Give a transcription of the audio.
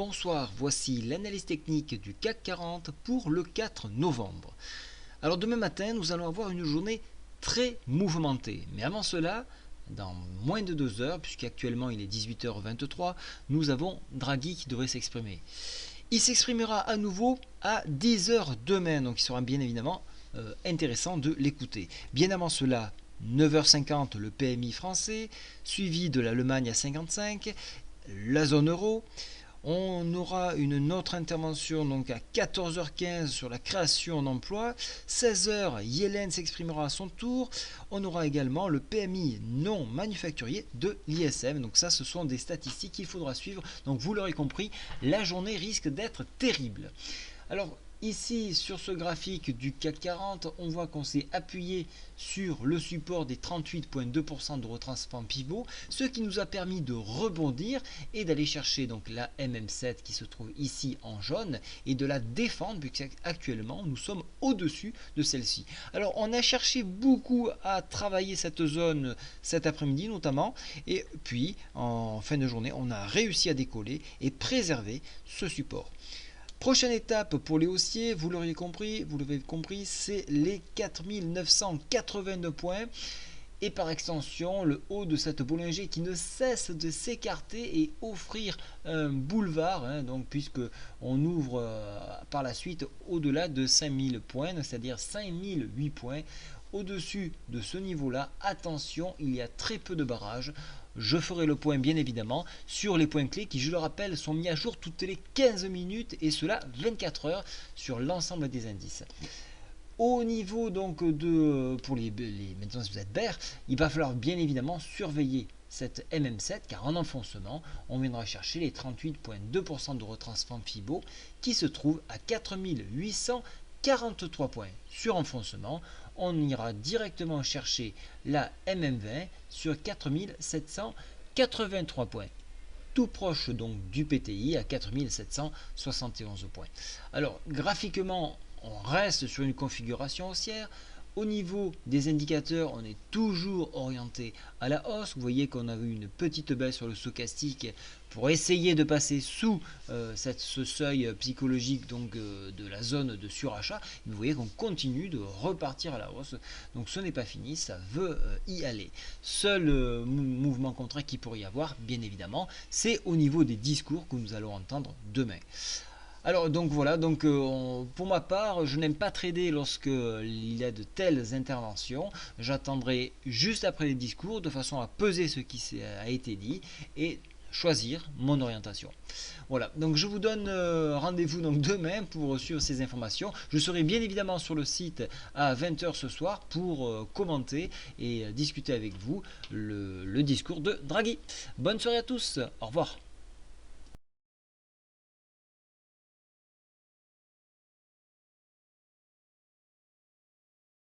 bonsoir, voici l'analyse technique du CAC 40 pour le 4 novembre. Alors demain matin, nous allons avoir une journée très mouvementée. Mais avant cela, dans moins de 2 heures, puisqu'actuellement il est 18h23, nous avons Draghi qui devrait s'exprimer. Il s'exprimera à nouveau à 10h demain, donc il sera bien évidemment intéressant de l'écouter. Bien avant cela, 9h50 le PMI français, suivi de l'Allemagne à 55, la zone euro. On aura une autre intervention donc à 14h15 sur la création d'emplois. 16h, Yellen s'exprimera à son tour. On aura également le PMI non manufacturier de l'ISM. Donc ça, ce sont des statistiques qu'il faudra suivre. Donc vous l'aurez compris, la journée risque d'être terrible. Alors ici sur ce graphique du CAC 40, on voit qu'on s'est appuyé sur le support des 38,2% de retracement pivot, ce qui nous a permis de rebondir et d'aller chercher donc la MM7 qui se trouve ici en jaune et de la défendre puisqu'actuellement nous sommes au-dessus de celle-ci. Alors on a cherché beaucoup à travailler cette zone cet après-midi notamment, et puis en fin de journée on a réussi à décoller et préserver ce support. Prochaine étape pour les haussiers, vous l'avez compris, c'est les 4982 points et par extension le haut de cette Bollinger qui ne cesse de s'écarter et offrir un boulevard, donc puisque on ouvre par la suite au-delà de 5000 points, c'est-à-dire 5008 points. Au-dessus de ce niveau-là, attention, il y a très peu de barrages. Je ferai le point bien évidemment sur les points clés qui, je le rappelle, sont mis à jour toutes les 15 minutes et cela 24 heures sur l'ensemble des indices. Au niveau donc pour les maintenant si vous êtes bear, il va falloir bien évidemment surveiller cette MM7 car en enfoncement, on viendra chercher les 38,2% de retracement Fibo qui se trouve à 4843 points. Sur enfoncement, on ira directement chercher la MM20 sur 4783 points. Tout proche donc du PTI à 4771 points. Alors graphiquement, on reste sur une configuration haussière. Au niveau des indicateurs, on est toujours orienté à la hausse. Vous voyez qu'on a eu une petite baisse sur le stochastique pour essayer de passer sous ce seuil psychologique donc, de la zone de surachat. Vous voyez qu'on continue de repartir à la hausse. Donc ce n'est pas fini, ça veut y aller. Seul mouvement contraire qu'il pourrait y avoir, bien évidemment, c'est au niveau des discours que nous allons entendre demain. Alors donc voilà, donc pour ma part, je n'aime pas trader lorsqu'il y a de telles interventions. J'attendrai juste après les discours de façon à peser ce qui a été dit et choisir mon orientation. Voilà, donc je vous donne rendez-vous donc demain pour suivre ces informations. Je serai bien évidemment sur le site à 20h ce soir pour commenter et discuter avec vous le discours de Draghi. Bonne soirée à tous, au revoir.